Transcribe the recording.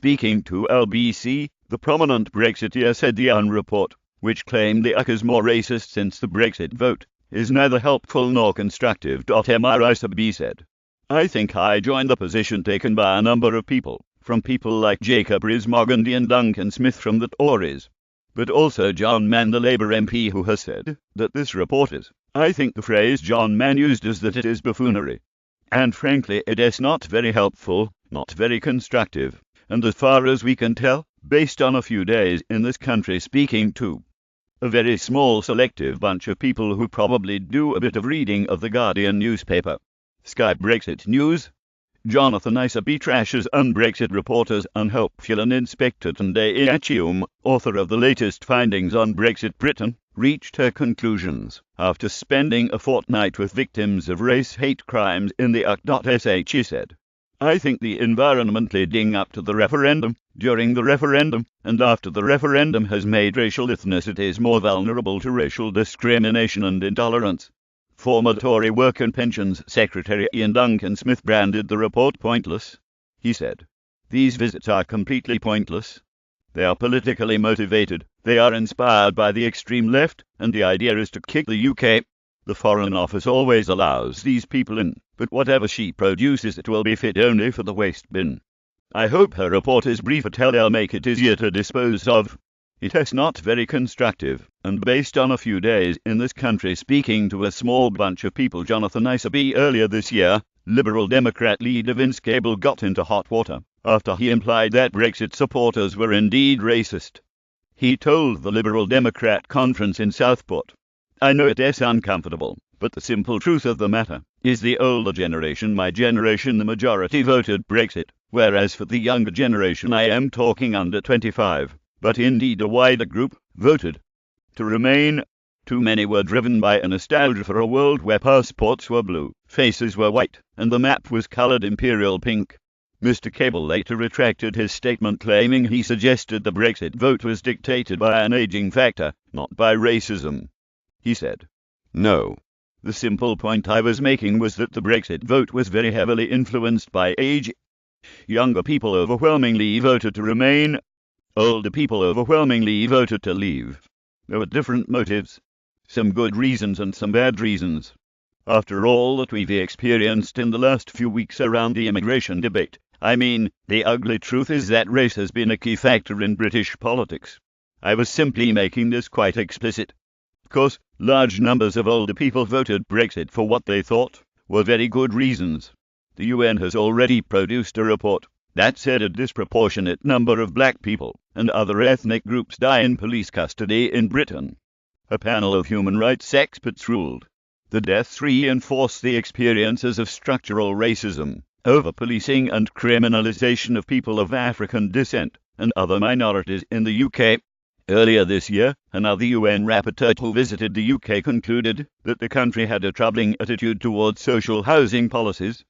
Speaking to LBC, the prominent Brexiteer said the UN report, which claimed the UK is more racist since the Brexit vote, is neither helpful nor constructive. Mr. said, I think I join the position taken by a number of people, from people like Jacob Rees-Mogg and Duncan Smith from the Tories, but also John Mann, the Labour MP, who has said that this report is, I think the phrase John Mann used is that it is buffoonery. And frankly, it is not very helpful, not very constructive, and as far as we can tell, based on a few days in this country speaking to a very small selective bunch of people who probably do a bit of reading of the Guardian newspaper. Sky Brexit News. Jonathan Isabey Trashes Un Brexit reporters unhelpful and Inspector Tunde Achium, author of the latest findings on Brexit Britain, reached her conclusions after spending a fortnight with victims of race hate crimes in the UK. She said, I think the environment leading up to the referendum, during the referendum, and after the referendum has made racial ethnicities more vulnerable to racial discrimination and intolerance. Former Tory Work and Pensions Secretary Ian Duncan Smith branded the report pointless. He said, these visits are completely pointless. They are politically motivated, they are inspired by the extreme left, and the idea is to kick the UK. The Foreign Office always allows these people in, but whatever she produces it will be fit only for the waste bin. I hope her report is brief, but it'll make it easier to dispose of. It is not very constructive, and based on a few days in this country speaking to a small bunch of people. Jonathan Isabey earlier this year, Liberal Democrat leader Vince Cable got into hot water after he implied that Brexit supporters were indeed racist. He told the Liberal Democrat conference in Southport, I know it is uncomfortable, but the simple truth of the matter is the older generation, my generation, the majority voted Brexit, whereas for the younger generation, I am talking under 25, but indeed a wider group, voted to remain. Too many were driven by a nostalgia for a world where passports were blue, faces were white, and the map was coloured imperial pink. Mr. Cable later retracted his statement, claiming he suggested the Brexit vote was dictated by an ageing factor, not by racism. He said, no. The simple point I was making was that the Brexit vote was very heavily influenced by age. Younger people overwhelmingly voted to remain. Older people overwhelmingly voted to leave. There were different motives, some good reasons and some bad reasons. After all that we've experienced in the last few weeks around the immigration debate, I mean, the ugly truth is that race has been a key factor in British politics. I was simply making this quite explicit. Of course, large numbers of older people voted Brexit for what they thought were very good reasons. The UN has already produced a report that said a disproportionate number of black people and other ethnic groups die in police custody in Britain. A panel of human rights experts ruled the deaths reinforce the experiences of structural racism, over-policing and criminalization of people of African descent and other minorities in the UK. Earlier this year, another UN rapporteur who visited the UK concluded that the country had a troubling attitude towards social housing policies,